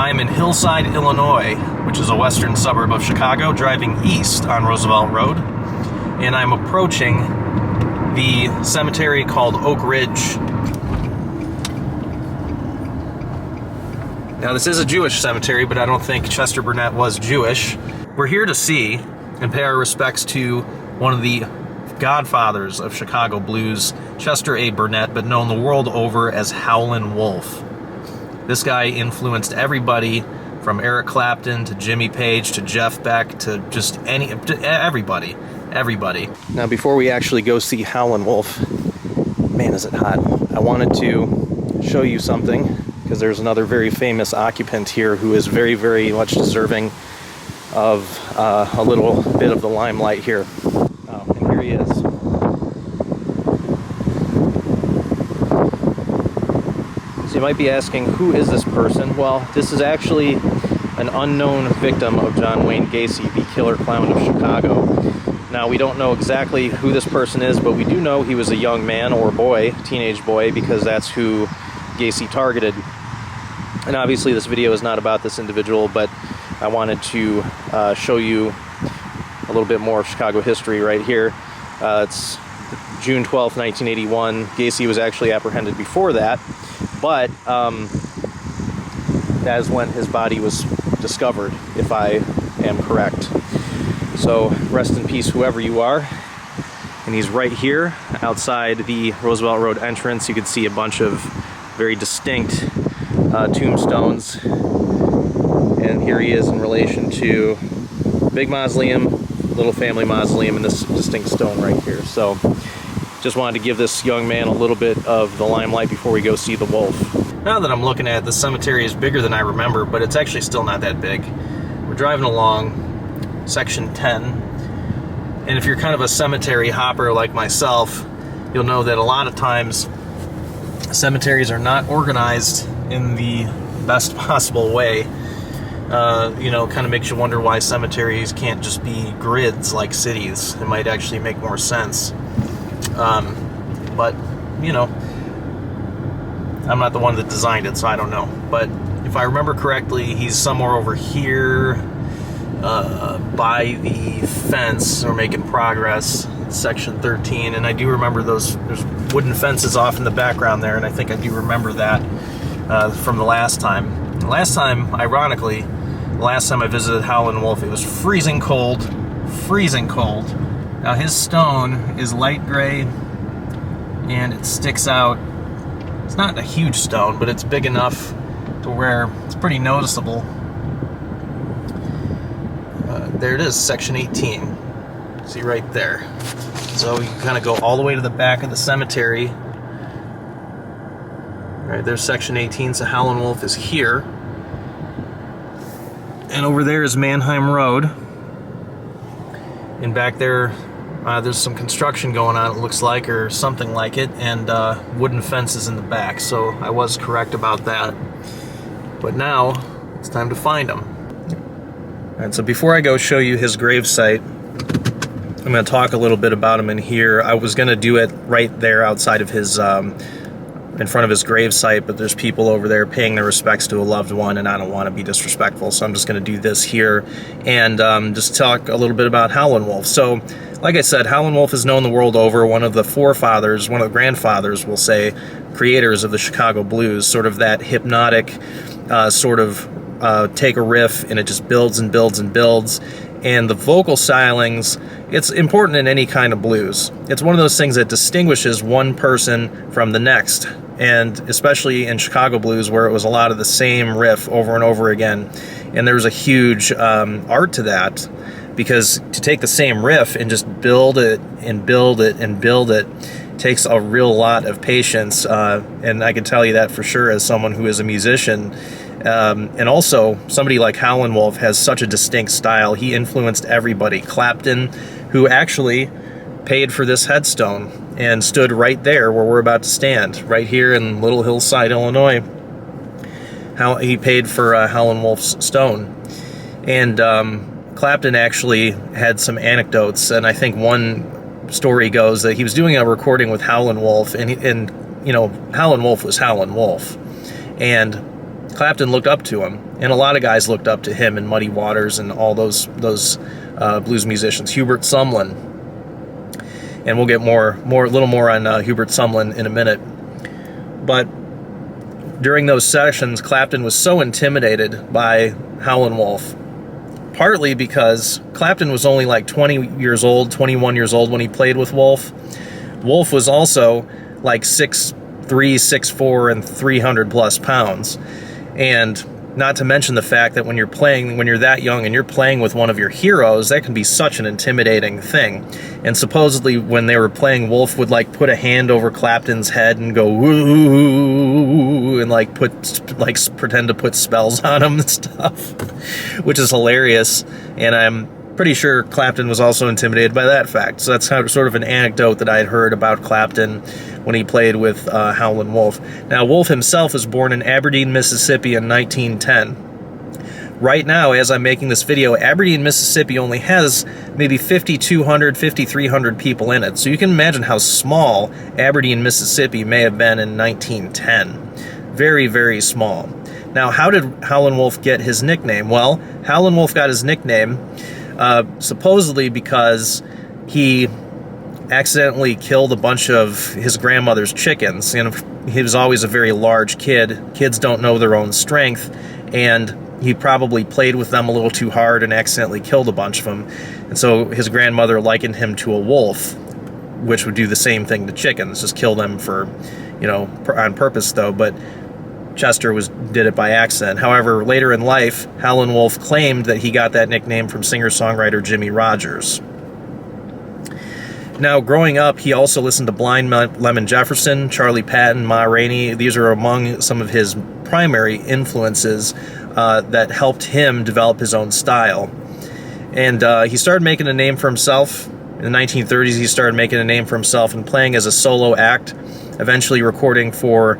I'm in Hillside, Illinois, which is a western suburb of Chicago, driving east on Roosevelt Road, and I'm approaching the cemetery called Oak Ridge. Now, this is a Jewish cemetery, but I don't think Chester Burnett was Jewish. We're here to see and pay our respects to one of the godfathers of Chicago blues, Chester A. Burnett, but known the world over as Howlin' Wolf. This guy influenced everybody from Eric Clapton to Jimmy Page to Jeff Beck to just everybody. Now, before we actually go see Howlin' Wolf, man, is it hot. I wanted to show you something, because there's another very famous occupant here who is very, very much deserving of a little bit of the limelight here. And here he is. So you might be asking, who is this person? Well, this is actually an unknown victim of John Wayne Gacy, the killer clown of Chicago. Now, we don't know exactly who this person is, but we do know he was a young man or boy, teenage boy, because that's who Gacy targeted. And obviously this video is not about this individual, but I wanted to show you a little bit more of Chicago history right here. It's June 12th, 1981. Gacy was actually apprehended before that, but that is when his body was discovered, if I am correct. So rest in peace, whoever you are. And he's right here outside the Roosevelt Road entrance. You can see a bunch of very distinct tombstones, and here he is in relation to big mausoleum, little family mausoleum, and this distinct stone right here. So just wanted to give this young man a little bit of the limelight before we go see the wolf. Now that I'm looking at it, the cemetery is bigger than I remember, but it's actually still not that big. We're driving along section 10, and if you're kind of a cemetery hopper like myself, you'll know that a lot of times cemeteries are not organized in the best possible way. Kind of makes you wonder why cemeteries can't just be grids like cities. It might actually make more sense. But, I'm not the one that designed it, so I don't know. But if I remember correctly, he's somewhere over here by the fence, or making progress, section 13. And I do remember there's wooden fences off in the background there, and I think I do remember that from the last time. The last time, ironically, the last time I visited Howlin' Wolf, it was freezing cold. Now, his stone is light gray, and it sticks out. It's not a huge stone, but it's big enough to where it's pretty noticeable. There it is, section 18. See right there. So you kind of go all the way to the back of the cemetery. Right, there's section 18, so Howlin' Wolf is here. And over there is Mannheim Road. And back there, there's some construction going on, it looks like, or something like it, and wooden fences in the back. So I was correct about that. But now, it's time to find him. All right, so before I go show you his gravesite, I'm going to talk a little bit about him in here. I was going to do it right there outside of his, in front of his gravesite, but there's people over there paying their respects to a loved one, and I don't want to be disrespectful, so I'm just going to do this here and just talk a little bit about Howlin' Wolf. So, like I said, Howlin' Wolf is known the world over, one of the forefathers, one of the grandfathers, we'll say, creators of the Chicago blues, sort of that hypnotic take a riff and it just builds and builds and builds. And the vocal stylings, it's important in any kind of blues. It's one of those things that distinguishes one person from the next, and especially in Chicago blues, where it was a lot of the same riff over and over again. And there was a huge art to that, because to take the same riff and just build it and build it and build it takes a real lot of patience, and I can tell you that for sure as someone who is a musician. And also, somebody like Howlin' Wolf has such a distinct style. He influenced everybody. Clapton, who actually paid for this headstone and stood right there where we're about to stand, right here in Little Hillside, Illinois. He paid for Howlin' Wolf's stone. And Clapton actually had some anecdotes, and I think one story goes that he was doing a recording with Howlin' Wolf, and Howlin' Wolf was Howlin' Wolf. And Clapton looked up to him, and a lot of guys looked up to him in Muddy Waters and all those blues musicians. Hubert Sumlin, and we'll get a little more on Hubert Sumlin in a minute. But during those sessions, Clapton was so intimidated by Howlin' Wolf, partly because Clapton was only like 20 years old, 21 years old when he played with Wolf. Wolf was also like 6'3", 6'4", and 300 plus pounds. And not to mention the fact that when you're that young and you're playing with one of your heroes, that can be such an intimidating thing. And supposedly when they were playing, Wolf would like put a hand over Clapton's head and go woo, and like pretend to put spells on him and stuff, which is hilarious. And I'm pretty sure Clapton was also intimidated by that fact. So that's sort of an anecdote that I had heard about Clapton when he played with Howlin' Wolf. Now, Wolf himself was born in Aberdeen, Mississippi in 1910. Right now, as I'm making this video, Aberdeen, Mississippi only has maybe 5,200, 5,300 people in it. So you can imagine how small Aberdeen, Mississippi may have been in 1910. Very, very small. Now, how did Howlin' Wolf get his nickname? Well, Howlin' Wolf got his nickname supposedly because he accidentally killed a bunch of his grandmother's chickens. And he was always a very large kid. Kids don't know their own strength, and he probably played with them a little too hard and accidentally killed a bunch of them. And so his grandmother likened him to a wolf, which would do the same thing to chickens, just kill them for, on purpose though. But Chester did it by accident. However, later in life, Howlin' Wolf claimed that he got that nickname from singer-songwriter Jimmy Rogers. Now, growing up, he also listened to Blind Lemon Jefferson, Charlie Patton, Ma Rainey. These are among some of his primary influences that helped him develop his own style. And he started making a name for himself. In the 1930s, he started making a name for himself and playing as a solo act, eventually recording for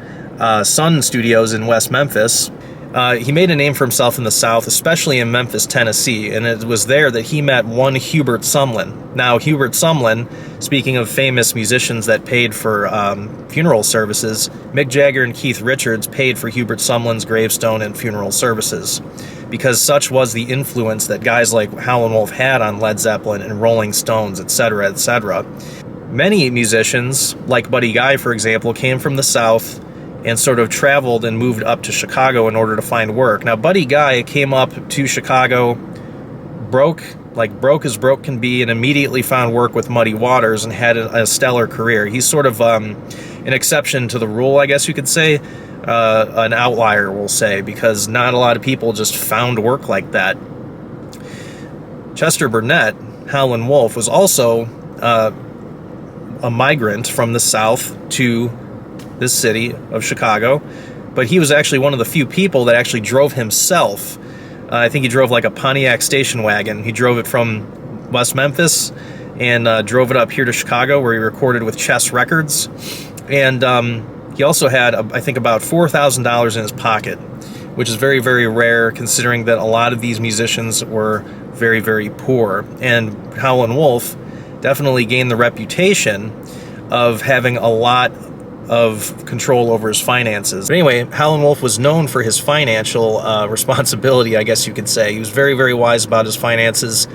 Sun Studios in West Memphis. He made a name for himself in the South, especially in Memphis, Tennessee, and it was there that he met one Hubert Sumlin. Now, Hubert Sumlin, speaking of famous musicians that paid for funeral services, Mick Jagger and Keith Richards paid for Hubert Sumlin's gravestone and funeral services, because such was the influence that guys like Howlin' Wolf had on Led Zeppelin and Rolling Stones, etc., etc. Many musicians, like Buddy Guy, for example, came from the South and sort of traveled and moved up to Chicago in order to find work. Now, Buddy Guy came up to Chicago broke as broke can be, and immediately found work with Muddy Waters and had a stellar career. He's sort of an exception to the rule, I guess you could say, an outlier, we'll say, because not a lot of people just found work like that. Chester Burnett, Howlin' Wolf, was also a migrant from the South to this city of Chicago, but he was actually one of the few people that actually drove himself. I think he drove like a Pontiac station wagon. He drove it from West Memphis and drove it up here to Chicago, where he recorded with Chess Records. And he also had, I think, about $4,000 in his pocket, which is very, very rare, considering that a lot of these musicians were very, very poor. And Howlin' Wolf definitely gained the reputation of having a lot of control over his finances. But anyway, Howlin' Wolf was known for his financial responsibility, I guess you could say. He was very, very wise about his finances.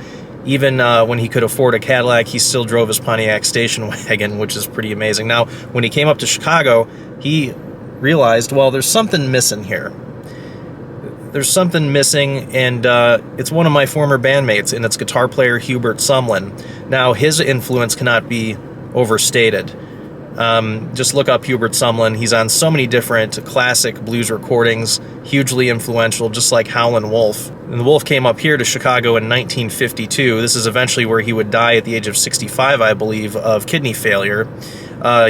Even when he could afford a Cadillac, he still drove his Pontiac station wagon, which is pretty amazing. Now, when he came up to Chicago, he realized, well, there's something missing here. There's something missing, and it's one of my former bandmates, and it's guitar player Hubert Sumlin. Now, his influence cannot be overstated. Just look up Hubert Sumlin. He's on so many different classic blues recordings, hugely influential, just like Howlin' Wolf. And the Wolf came up here to Chicago in 1952. This is eventually where he would die at the age of 65, I believe, of kidney failure.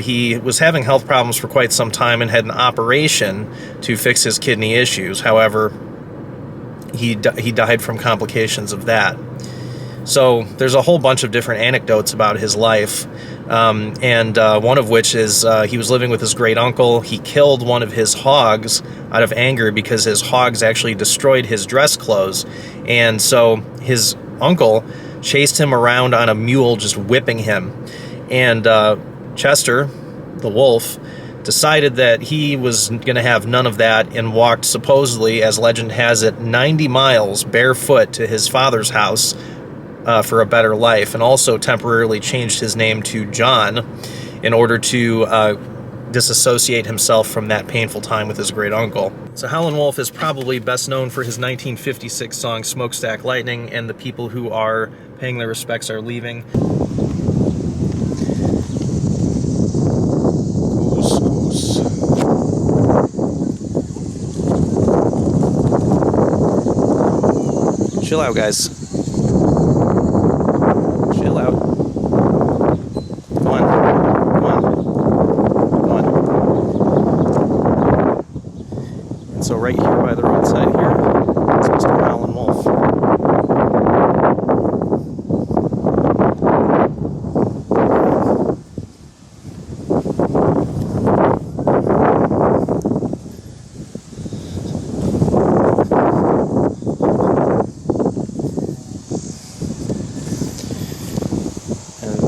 He was having health problems for quite some time and had an operation to fix his kidney issues. However, he died from complications of that. So there's a whole bunch of different anecdotes about his life, and one of which is he was living with his great uncle. He killed one of his hogs out of anger because his hogs actually destroyed his dress clothes, and so his uncle chased him around on a mule, just whipping him. And Chester, the wolf, decided that he was going to have none of that and walked, supposedly, as legend has it, 90 miles barefoot to his father's house for a better life, and also temporarily changed his name to John in order to disassociate himself from that painful time with his great uncle. So Howlin' Wolf is probably best known for his 1956 song Smokestack Lightning, and the people who are paying their respects are leaving. Chill out, guys. Chill out. Come on. Come on. Come on. And so right here by the roadside here is Mr. Howlin' Wolf.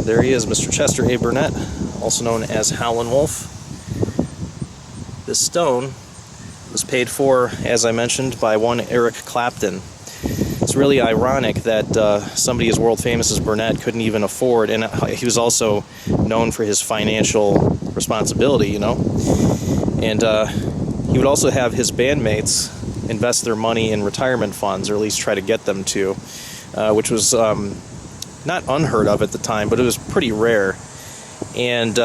There he is, Mr. Chester A. Burnett, also known as Howlin' Wolf. This stone was paid for, as I mentioned, by one Eric Clapton. It's really ironic that somebody as world famous as Burnett couldn't even afford, and he was also known for his financial responsibility, you know. And he would also have his bandmates invest their money in retirement funds, or at least try to get them to, which was not unheard of at the time, but it was pretty rare. And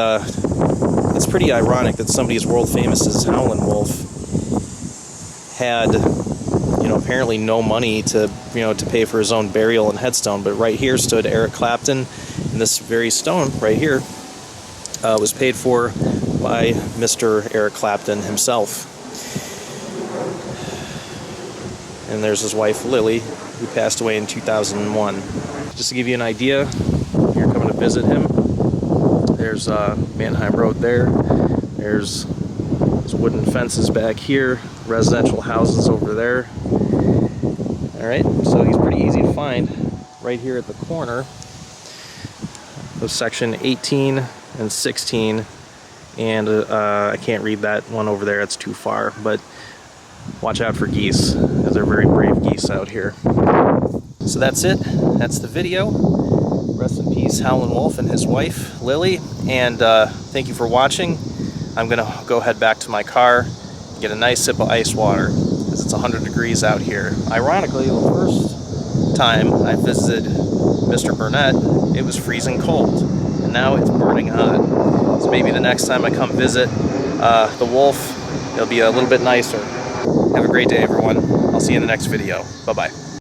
it's pretty ironic that somebody as world famous as Howlin' Wolf had, you know, apparently no money to, you know, to pay for his own burial and headstone. But right here stood Eric Clapton, and this very stone right here was paid for by Mr. Eric Clapton himself. And there's his wife Lily, who passed away in 2001. Just to give you an idea, if you're coming to visit him, there's Mannheim Road there. There's wooden fences back here, residential houses over there. Alright, so he's pretty easy to find right here at the corner of section 18 and 16. And I can't read that one over there, it's too far, but watch out for geese, as they're very brave geese out here. So that's it. That's the video. Rest in peace, Howlin' Wolf and his wife, Lily. And thank you for watching. I'm going to go head back to my car, get a nice sip of ice water, because it's 100 degrees out here. Ironically, the first time I visited Mr. Burnett, it was freezing cold. And now it's burning hot. So maybe the next time I come visit the wolf, it'll be a little bit nicer. Have a great day, everyone. I'll see you in the next video. Bye-bye.